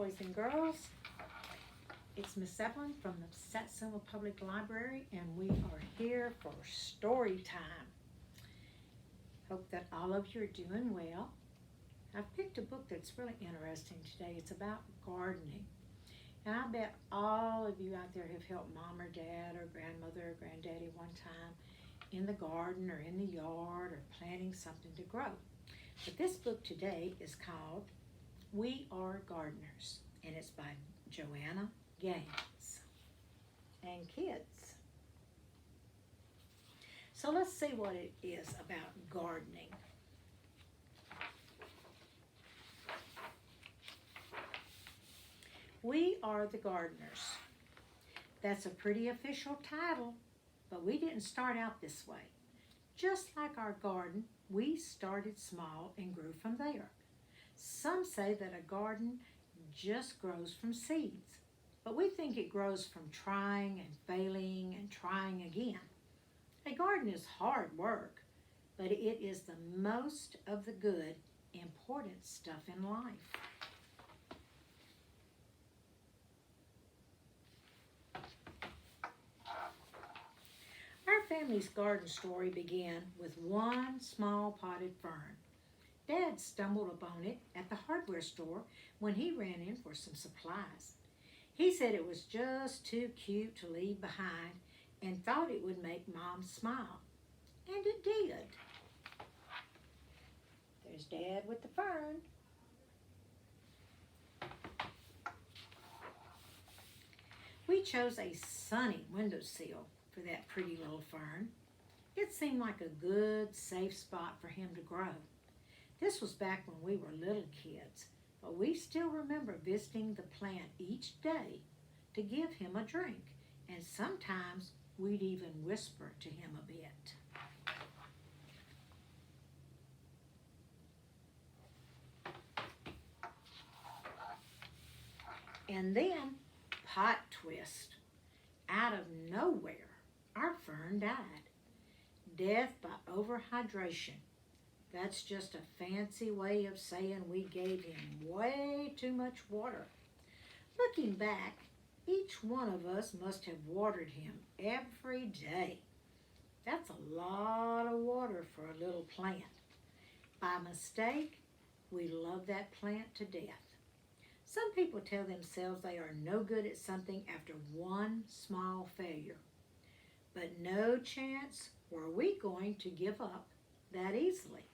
boys and girls. It's Miss Evelyn from the Satsuma Public Library, and we are here for story time. Hope that all of you are doing well. I've picked a book that's really interesting today. It's about gardening. And I bet all of you out there have helped mom or dad or grandmother or granddaddy one time in the garden or in the yard or planting something to grow. But this book today is called We Are Gardners, and it's by Joanna Gaines. And kids, so let's see what it is about gardening. We are the gardeners. That's a pretty official title, but we didn't start out this way. Just like our garden, we started small and grew from there. Some say that a garden just grows from seeds, but we think it grows from trying and failing and trying again. A garden is hard work, but it is the most of the good, important stuff in life. Our family's garden story began with one small potted fern. Dad stumbled upon it at the hardware store when he ran in for some supplies. He said it was just too cute to leave behind and thought it would make Mom smile. And it did. There's Dad with the fern. We chose a sunny windowsill for that pretty little fern. It seemed like a good, safe spot for him to grow. This was back when we were little kids, but we still remember visiting the plant each day to give him a drink, and sometimes we'd even whisper to him a bit. And then, plot twist, out of nowhere, our fern died. Death by overhydration. That's just a fancy way of saying we gave him way too much water. Looking back, each one of us must have watered him every day. That's a lot of water for a little plant. By mistake, we love that plant to death. Some people tell themselves they are no good at something after one small failure. But no chance were we going to give up that easily.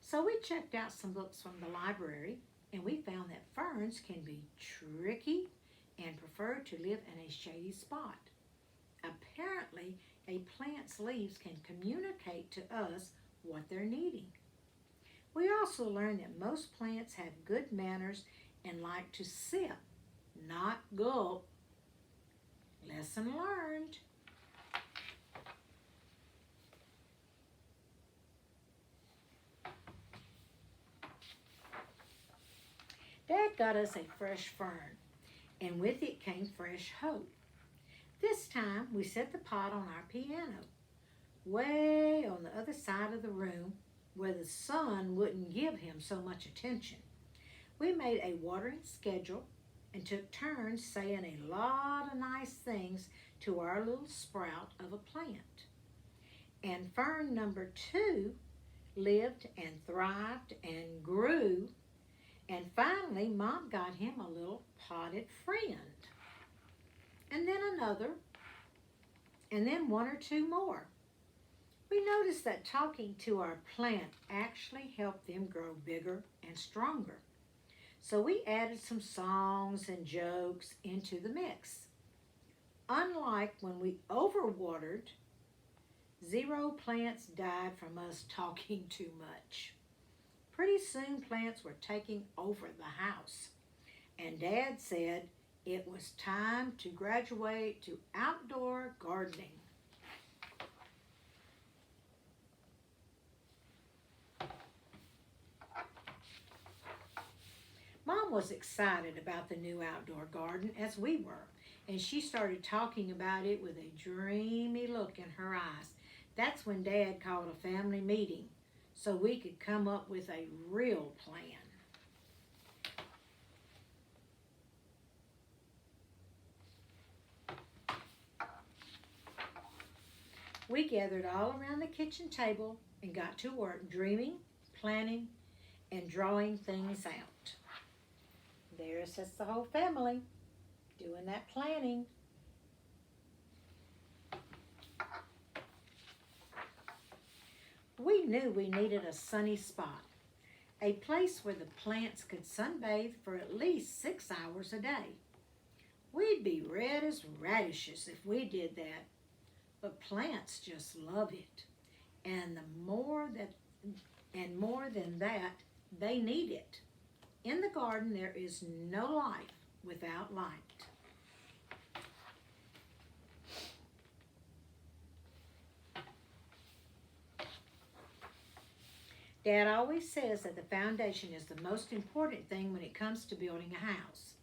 So we checked out some books from the library, and we found that ferns can be tricky and prefer to live in a shady spot. Apparently, a plant's leaves can communicate to us what they're needing. We also learned that most plants have good manners and like to sip, not gulp. Lesson learned. Dad got us a fresh fern, and with it came fresh hope. This time, we set the pot on our piano, way on the other side of the room where the sun wouldn't give him so much attention. We made a watering schedule and took turns saying a lot of nice things to our little sprout of a plant. And fern number 2 lived and thrived and grew. And finally, Mom got him a little potted friend. And then another. And then 1 or 2 more. We noticed that talking to our plant actually helped them grow bigger and stronger. So we added some songs and jokes into the mix. Unlike when we overwatered, 0 plants died from us talking too much. Pretty soon plants were taking over the house, and Dad said it was time to graduate to outdoor gardening. Mom was excited about the new outdoor garden as we were, and she started talking about it with a dreamy look in her eyes. That's when Dad called a family meeting so we could come up with a real plan. We gathered all around the kitchen table and got to work dreaming, planning, and drawing things out. There sits the whole family doing that planning. We knew we needed a sunny spot, a place where the plants could sunbathe for at least 6 hours a day. We'd be red as radishes if we did that, but plants just love it. And more than that, they need it. In the garden there is no life without light. Dad always says that the foundation is the most important thing when it comes to building a house.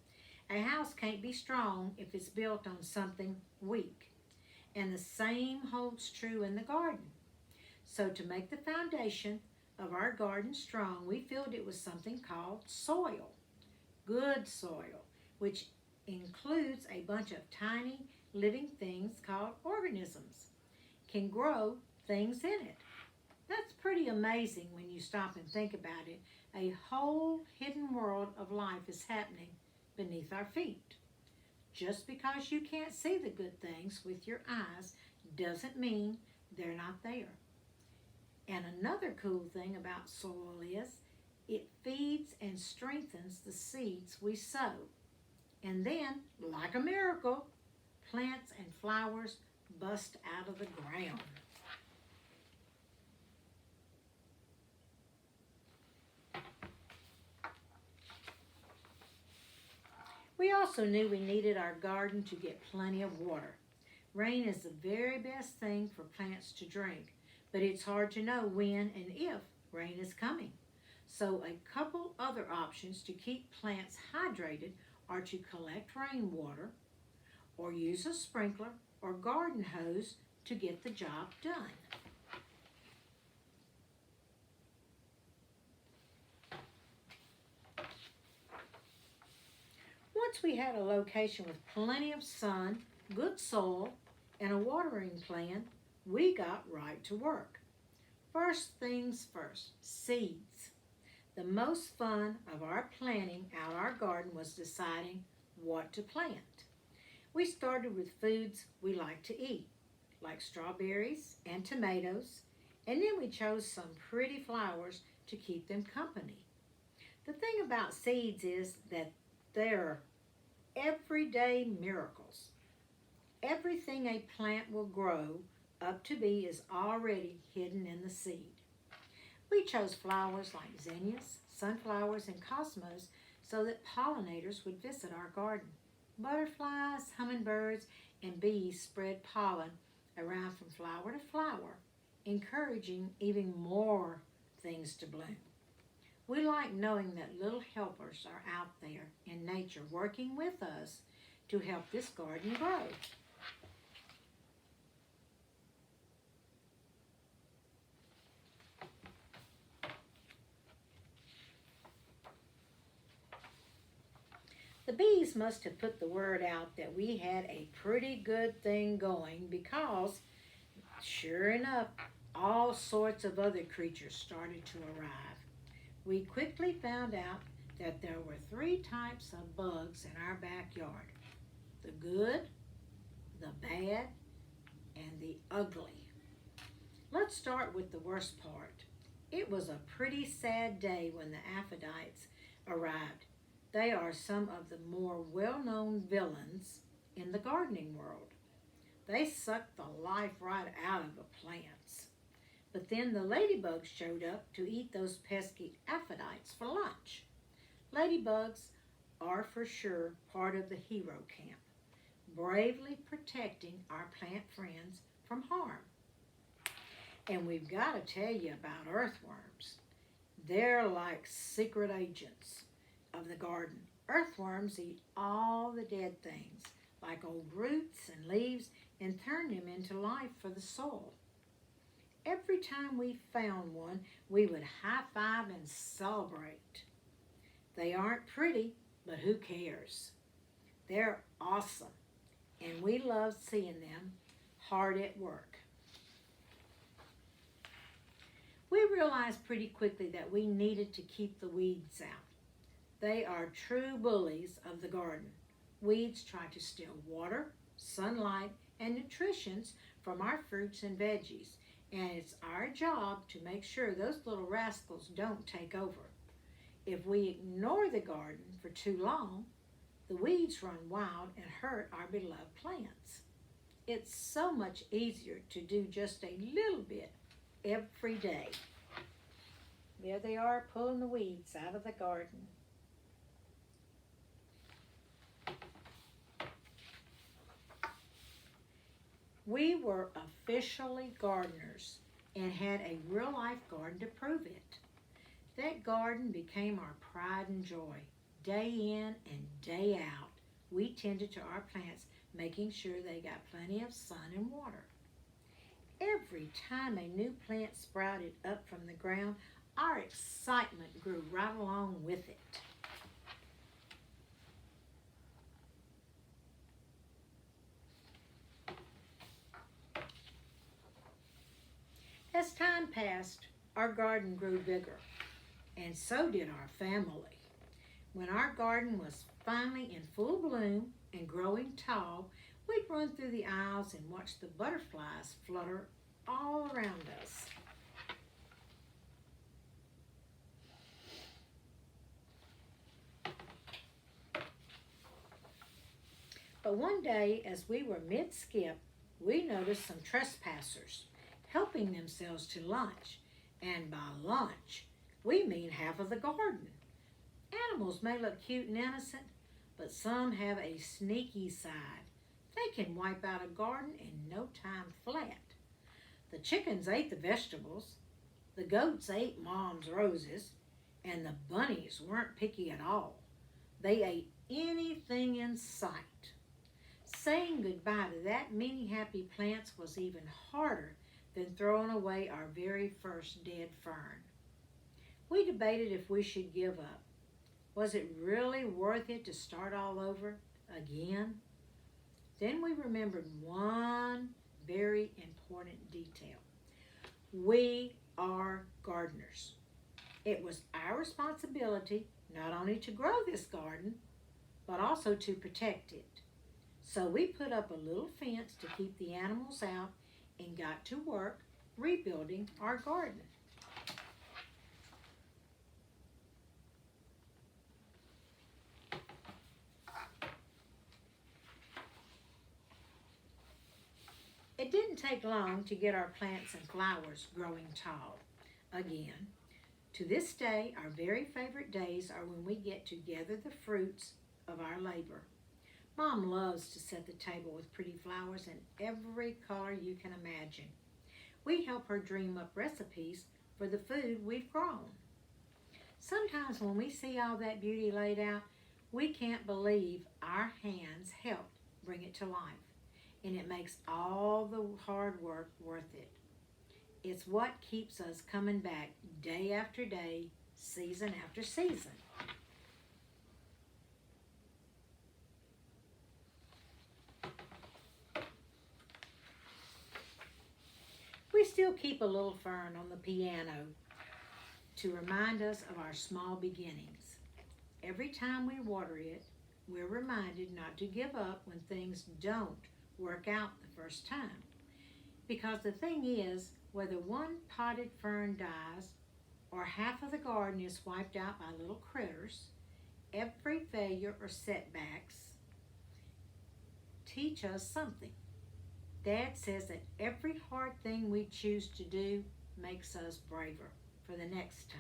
A house can't be strong if it's built on something weak. And the same holds true in the garden. So to make the foundation of our garden strong, we filled it with something called soil. Good soil, which includes a bunch of tiny living things called organisms, can grow things in it. That's pretty amazing when you stop and think about it. A whole hidden world of life is happening beneath our feet. Just because you can't see the good things with your eyes doesn't mean they're not there. And another cool thing about soil is it feeds and strengthens the seeds we sow. And then, like a miracle, plants and flowers bust out of the ground. We also knew we needed our garden to get plenty of water. Rain is the very best thing for plants to drink, but it's hard to know when and if rain is coming. So a couple other options to keep plants hydrated are to collect rainwater or use a sprinkler or garden hose to get the job done. Once we had a location with plenty of sun, good soil, and a watering plan, we got right to work. First things first, seeds. The most fun of our planning out our garden was deciding what to plant. We started with foods we like to eat, like strawberries and tomatoes, and then we chose some pretty flowers to keep them company. The thing about seeds is that they're everyday miracles. Everything a plant will grow up to be is already hidden in the seed. We chose flowers like zinnias, sunflowers, and cosmos so that pollinators would visit our garden. Butterflies, hummingbirds, and bees spread pollen around from flower to flower, encouraging even more things to bloom. We like knowing that little helpers are out there in nature working with us to help this garden grow. The bees must have put the word out that we had a pretty good thing going because, sure enough, all sorts of other creatures started to arrive. We quickly found out that there were 3 types of bugs in our backyard: the good, the bad, and the ugly. Let's start with the worst part. It was a pretty sad day when the aphidites arrived. They are some of the more well-known villains in the gardening world. They suck the life right out of the plants. But then the ladybugs showed up to eat those pesky aphidites for lunch. Ladybugs are for sure part of the hero camp, bravely protecting our plant friends from harm. And we've got to tell you about earthworms. They're like secret agents of the garden. Earthworms eat all the dead things, like old roots and leaves, and turn them into life for the soil. Every time we found one, we would high five and celebrate. They aren't pretty, but who cares? They're awesome, and we love seeing them hard at work. We realized pretty quickly that we needed to keep the weeds out. They are true bullies of the garden. Weeds try to steal water, sunlight, and nutrition from our fruits and veggies, and it's our job to make sure those little rascals don't take over. If we ignore the garden for too long, the weeds run wild and hurt our beloved plants. It's so much easier to do just a little bit every day. There they are pulling the weeds out of the garden. We were officially gardeners and had a real life garden to prove it. That garden became our pride and joy. Day in and day out, we tended to our plants, making sure they got plenty of sun and water. Every time a new plant sprouted up from the ground, our excitement grew right along with it. As time passed, our garden grew bigger, and so did our family. When our garden was finally in full bloom and growing tall, we'd run through the aisles and watch the butterflies flutter all around us. But one day, as we were mid-skip, we noticed some trespassers helping themselves to lunch. And by lunch, we mean half of the garden. Animals may look cute and innocent, but some have a sneaky side. They can wipe out a garden in no time flat. The chickens ate the vegetables, the goats ate Mom's roses, and the bunnies weren't picky at all. They ate anything in sight. Saying goodbye to that many happy plants was even harder than throwing away our very first dead fern. We debated if we should give up. Was it really worth it to start all over again? Then we remembered one very important detail. We are gardeners. It was our responsibility not only to grow this garden, but also to protect it. So we put up a little fence to keep the animals out and got to work rebuilding our garden. It didn't take long to get our plants and flowers growing tall again. To this day, our very favorite days are when we get to gather the fruits of our labor. Mom loves to set the table with pretty flowers in every color you can imagine. We help her dream up recipes for the food we've grown. Sometimes when we see all that beauty laid out, we can't believe our hands helped bring it to life, and it makes all the hard work worth it. It's what keeps us coming back day after day, season after season. We still keep a little fern on the piano to remind us of our small beginnings. Every time we water it, we're reminded not to give up when things don't work out the first time. Because the thing is, whether one potted fern dies or half of the garden is wiped out by little critters, every failure or setbacks teach us something. Dad says that every hard thing we choose to do makes us braver for the next time.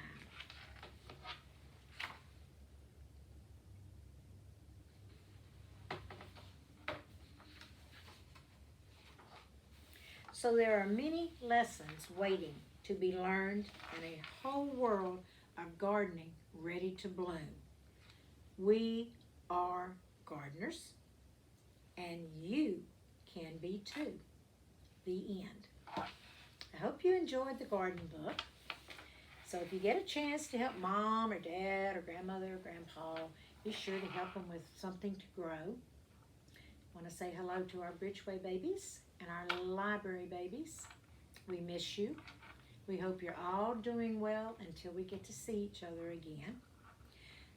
So there are many lessons waiting to be learned and a whole world of gardening ready to bloom. We are gardeners, and you can be too. The end. I hope you enjoyed the garden book. So if you get a chance to help Mom or Dad or Grandmother or Grandpa, be sure to help them with something to grow. I want to say hello to our Bridgeway babies and our library babies. We miss you. We hope you're all doing well until we get to see each other again.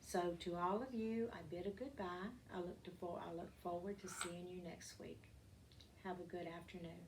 So to all of you, I bid a goodbye. I look forward to seeing you next week. Have a good afternoon.